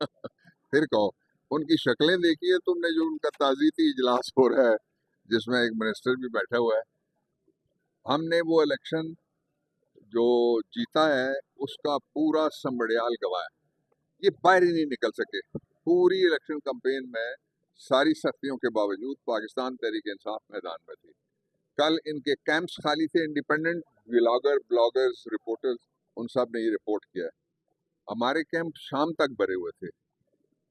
फिर कहो, उनकी शक्लें देखिए तुमने, जो उनका ताज़ीती इजलास हो रहा है जिसमें एक मिनिस्टर भी बैठा हुआ है। हमने वो इलेक्शन जो जीता है उसका पूरा संबड़ियाल गवाया, ये बाहर ही नहीं निकल सके। पूरी इलेक्शन कैंपेन में सारी सख्तियों के बावजूद पाकिस्तान तहरीक इंसाफ मैदान में थी। कल इनके कैंप्स खाली थे, इंडिपेंडेंट ब्लॉगर्स, रिपोर्टर्स, उन सब ने ये रिपोर्ट किया है। हमारे कैंप शाम तक भरे हुए थे।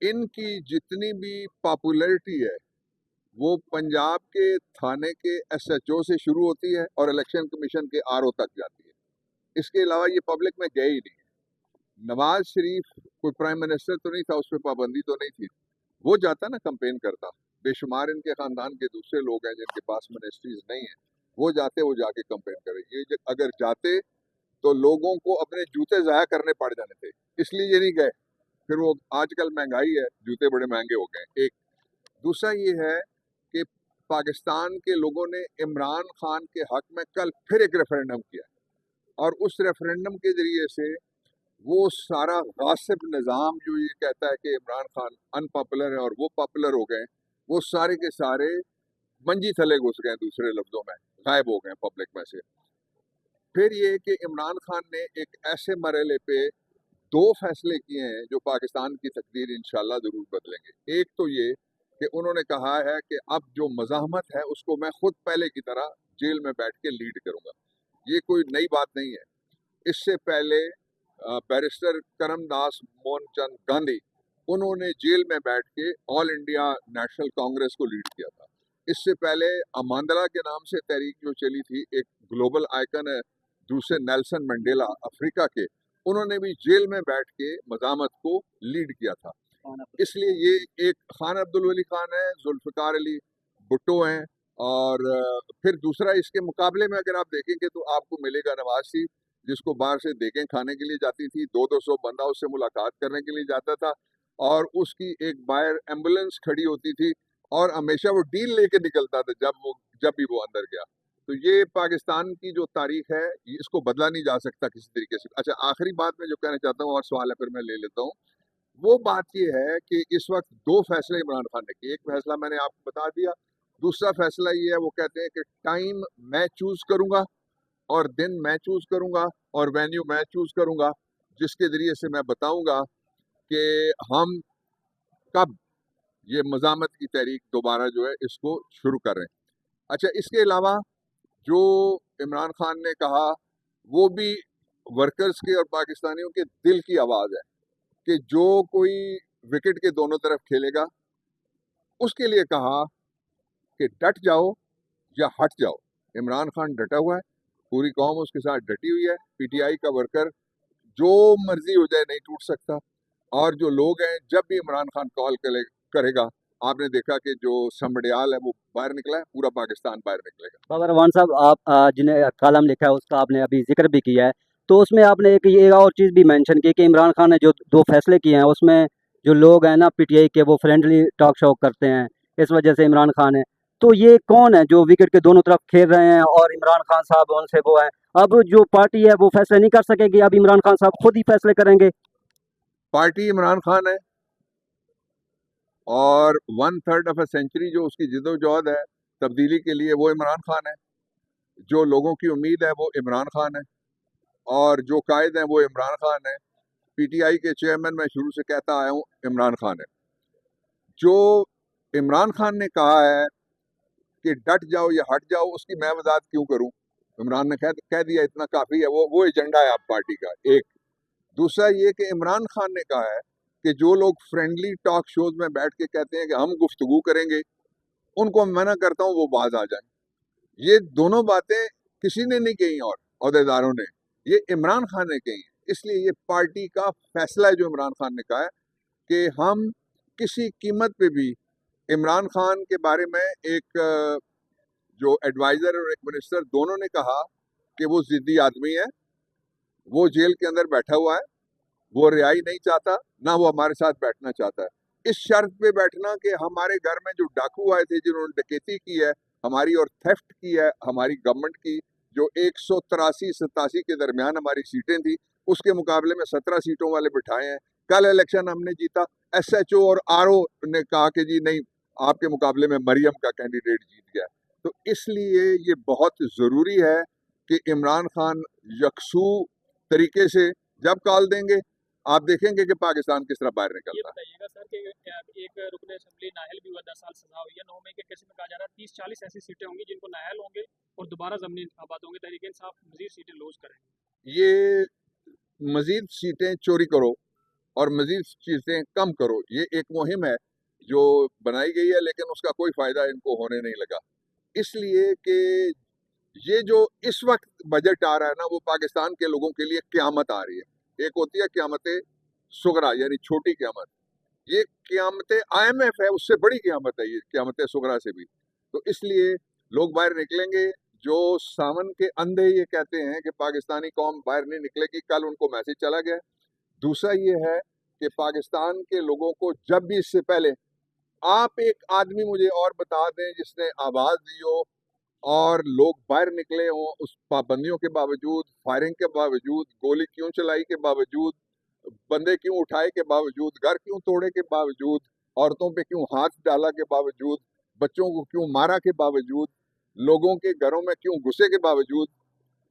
इनकी जितनी भी पॉपुलैरिटी है वो पंजाब के थाने के एसएचओ से शुरू होती है और इलेक्शन कमीशन के आरओ तक जाती है। इसके अलावा ये पब्लिक में गए ही नहीं। नवाज शरीफ कोई प्राइम मिनिस्टर तो नहीं था, उस पर पाबंदी तो नहीं थी, वो जाता ना कंपेन करता। बेशुमार इनके खानदान के दूसरे लोग हैं जिनके पास मिनिस्ट्रीज नहीं है, वो जाते, वो जाके कंपेन करे। ये अगर जाते तो लोगों को अपने जूते ज़ाया करने पड़ जाने थे, इसलिए ये नहीं गए। फिर वो आजकल महंगाई है, जूते बड़े महंगे हो गए। एक दूसरा ये है कि पाकिस्तान के लोगों ने इमरान खान के हक में कल फिर एक रेफरेंडम किया, और उस रेफरेंडम के जरिए से वो सारा गासिब निज़ाम जो ये कहता है कि इमरान खान अनपॉपुलर है और वो पॉपुलर हो गए, वो सारे के सारे मंजी थले घुस गए, दूसरे लफ्जों में गायब हो गए पब्लिक में से। फिर ये कि इमरान खान ने एक ऐसे मरहले पे दो फैसले किए हैं जो पाकिस्तान की तकदीर इंशाल्लाह ज़रूर बदलेंगे। एक तो ये कि उन्होंने कहा है कि अब जो मज़ाहमत है उसको मैं खुद पहले की तरह जेल में बैठ के लीड करूंगा। ये कोई नई बात नहीं है। इससे पहले बैरिस्टर करमदास मोहनचंद गांधी, उन्होंने जेल में बैठ के ऑल इंडिया नेशनल कांग्रेस को लीड किया था। इससे पहले अमांदला के नाम से तहरीक जो चली थी, एक ग्लोबल आइकन है दूसरे, नेल्सन मंडेला अफ्रीका के, उन्होंने भी जेल में बैठ के मज़ामत को लीड किया था। इसलिए ये एक खान अब्दुल वली खान है, जुल्फ़िकार अली भुट्टो हैं, और फिर दूसरा इसके मुकाबले में अगर आप देखेंगे तो आपको मिलेगा नवाज शरीफ, जिसको बाहर से देखें खाने के लिए जाती थी, 200-200 बंदा उससे मुलाकात करने के लिए जाता था, और उसकी एक बाहर एम्बुलेंस खड़ी होती थी और हमेशा वो डील लेके निकलता था जब भी वो अंदर गया। तो ये पाकिस्तान की जो तारीख है इसको बदला नहीं जा सकता किसी तरीके से। अच्छा, आखिरी बात मैं जो कहना चाहता हूँ, और सवाल है फिर मैं ले लेता हूँ, वो बात ये है कि इस वक्त दो फैसले इमरान खान ने किए। एक फैसला मैंने आपको बता दिया, दूसरा फैसला ये है, वो कहते हैं कि टाइम मैं चूज करूंगा और दिन मैं चूज करूंगा और वेन्यू मैं चूज करूंगा, जिसके जरिए से मैं बताऊंगा कि हम कब ये मज़ामत की तहरीक दोबारा जो है इसको शुरू कर रहे हैं। अच्छा, इसके अलावा जो इमरान खान ने कहा वो भी वर्कर्स के और पाकिस्तानियों के दिल की आवाज़ है कि जो कोई विकेट के दोनों तरफ खेलेगा उसके लिए कहा कि डट जाओ या हट जाओ। इमरान खान डटा हुआ है, पूरी कौम उसके साथ डटी हुई है। पीटीआई का वर्कर जो मर्जी हो जाए नहीं टूट सकता, और जो लोग हैं जब भी इमरान खान कॉल करेगा, आपने देखा कि जो समड़ियाल है वो बाहर निकला है, पूरा पाकिस्तान बाहर निकलेगा। बाबर रहमान साहब, आप जिन्हें कॉलम लिखा है उसका आपने अभी जिक्र भी किया है, तो उसमें आपने एक ये और चीज़ भी मेंशन की कि इमरान खान ने जो दो फैसले किए हैं उसमें जो लोग हैं ना पीटीआई के, वो फ्रेंडली टॉक शो करते हैं, इस वजह से इमरान खान है। तो ये कौन है जो विकेट के दोनों तरफ खेल रहे हैं और इमरान खान साहब उनसे वो है? अब जो पार्टी है वो फैसले नहीं कर सकेगी, अब इमरान खान साहब खुद ही फैसले करेंगे। पार्टी इमरान खान है, और 1/3 ऑफ अ सेंचुरी जो उसकी जिदोजहद है तब्दीली के लिए, वो इमरान खान है। जो लोगों की उम्मीद है वो इमरान खान है, और जो कायद हैं वो इमरान खान है। पीटीआई के चेयरमैन मैं शुरू से कहता आया हूँ इमरान खान है। जो इमरान खान ने कहा है कि डट जाओ या हट जाओ, उसकी मैं वजाहत क्यों करूं? इमरान ने कह दिया, इतना काफी है। वो एजेंडा है आप पार्टी का। एक दूसरा ये कि इमरान खान ने कहा है कि जो लोग फ्रेंडली टॉक शोज में बैठ के कहते हैं कि हम गुफ्तगू करेंगे, उनको मैं मना करता हूं वो बाज आ जाए। ये दोनों बातें किसी ने नहीं कही, और अहदेदारों ने, ये इमरान खान ने कही है। इसलिए ये पार्टी का फैसला है जो इमरान खान ने कहा है कि हम किसी कीमत पे भी इमरान खान के बारे में, एक जो एडवाइजर और एक मिनिस्टर दोनों ने कहा कि वो जिद्दी आदमी है, वो जेल के अंदर बैठा हुआ है, वो रिहाई नहीं चाहता, ना वो हमारे साथ बैठना चाहता है। इस शर्त पे बैठना कि हमारे घर में जो डाकू आए थे, जिन्होंने डकैती की है हमारी और थेफ्ट की है हमारी गवर्नमेंट की, जो 183-87 के दरमियान हमारी सीटें थी, उसके मुकाबले में 17 सीटों वाले बिठाए हैं। कल इलेक्शन हमने जीता, SHO और RO ने कहा कि जी नहीं, आपके मुकाबले में मरियम का कैंडिडेट जीत गया। तो इसलिए ये बहुत ज़रूरी है कि इमरान खान यकसू तरीके से जब कॉल देंगे, आप देखेंगे कि पाकिस्तान किस तरह बाहर ये निकलता है। बताइएगा सर कि एक रुकन असेंबली नाहल भी हुआ, 10 साल सजा हुई है। 9 मई के केस में कहा जा रहा है 30-40 ऐसी सीटें होंगी जिनको नाहल होंगे और दोबारा ज़मीनी इंतखाबात होंगे। तहरीक इंसाफ मजीद सीटें लूज करेंगे। ये मजीद सीटें चोरी करो और मजीद चीज़ें कम करो, ये एक मुहिम है जो बनाई गई है, लेकिन उसका कोई फ़ायदा इनको होने नहीं लगा। इसलिए कि ये जो इस वक्त बजट आ रहा है ना, वो पाकिस्तान के लोगों के लिए क़यामत आ रही है। एक होती है क़यामत सुगरा, यानी छोटी क़यामत। ये क़यामत IMF है, उससे बड़ी क़यामत है ये क़यामत सुगरा से भी। तो इसलिए लोग बाहर निकलेंगे। जो सावन के अंधे ये कहते हैं कि पाकिस्तानी कौम बाहर नहीं निकलेगी, कल उनको मैसेज चला गया। दूसरा ये है कि पाकिस्तान के लोगों को जब भी इससे पहले आप एक आदमी मुझे और बता दें जिसने आवाज़ दी हो और लोग बाहर निकले हों, उस पाबंदियों के बावजूद, फायरिंग के बावजूद, गोली क्यों चलाई के बावजूद, बंदे क्यों उठाए के बावजूद, घर क्यों तोड़े के बावजूद, औरतों पे क्यों हाथ डाला के बावजूद, बच्चों को क्यों मारा के बावजूद, लोगों के घरों में क्यों घुसे के बावजूद,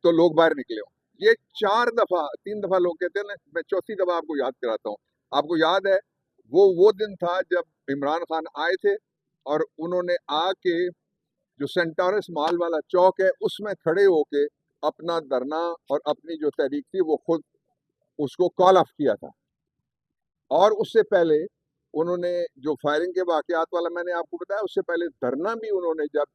तो लोग बाहर निकले हों। ये 4 दफ़ा 3 दफ़ा लोग कहते हैं ना, मैं चौथी दफ़ा आपको याद कराता हूँ। आपको याद है वो दिन था जब इमरान खान आए थे और उन्होंने आके जो सेंटोरस माल वाला चौक है उसमें खड़े होके अपना धरना और अपनी जो तहरीक थी वो खुद उसको कॉल ऑफ किया था। और उससे पहले उन्होंने जो फायरिंग के वाकयात वाला मैंने आपको बताया, उससे पहले धरना भी उन्होंने जब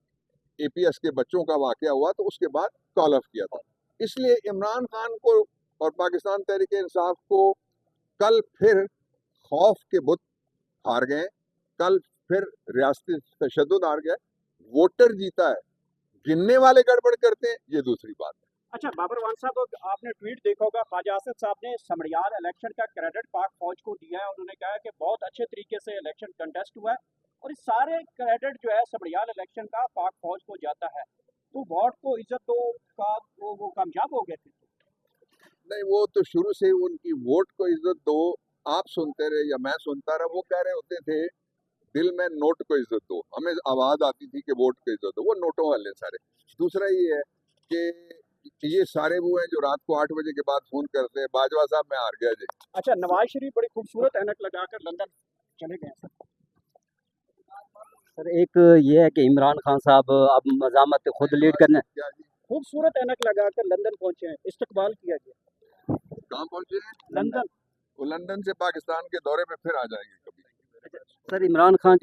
APS के बच्चों का वाकया हुआ तो उसके बाद कॉल ऑफ किया था। इसलिए इमरान खान को और पाकिस्तान तहरीक इंसाफ को कल फिर खौफ के बुत हार गए, कल फिर रियासती तशद्दुद हार गया। वोटर जीता है, गिनने वाले गड़बड़ करते हैं, ये दूसरी बात है। अच्छा बाबर वान साहब, आपने ट्वीट देखा होगा, ख्वाजा आसिफ साहब ने समड़ियाल इलेक्शन का क्रेडिट पाक फौज को दिया है। उन्होंने कहा है कि बहुत अच्छे तरीके से इलेक्शन कंटेस्ट हुआ है और इस सारे क्रेडिट जो है समड़ियाल इलेक्शन का पाक फौज को जाता है। तो वोट को इज्जत दो का वो कामयाब हो गए थे। नहीं, वो तो शुरू से उनकी वोट को इज्जत दो, आप सुनते रहे या मैं सुनता रहा, वो कह रहे होते थे दिल में नोट को इज्जत दो। हमें आवाज आती थी कि वोट को इज्जत दो, वो नोटों वाले सारे। दूसरा ये है कि ये सारे वो हैं जो रात को 8 बजे के बाद फोन करते हैं, बाजवा साहब मैं हार गया जी। अच्छा, नवाज शरीफ बड़ी खूबसूरत ऐनक लगाकर लंदन चले गए सर। सर एक ये है कि इमरान खान साहब अब मज़ामत खुद लीड करने, क्या जी, खूबसूरत ऐनक लगाकर लंदन पहुंचे हैं, इस्तकबाल किया गया कहाँ पहुंचे हैं? लंदन। वो लंदन से पाकिस्तान के दौरे पे फिर आ जाएंगे कभी। सर इमरान खान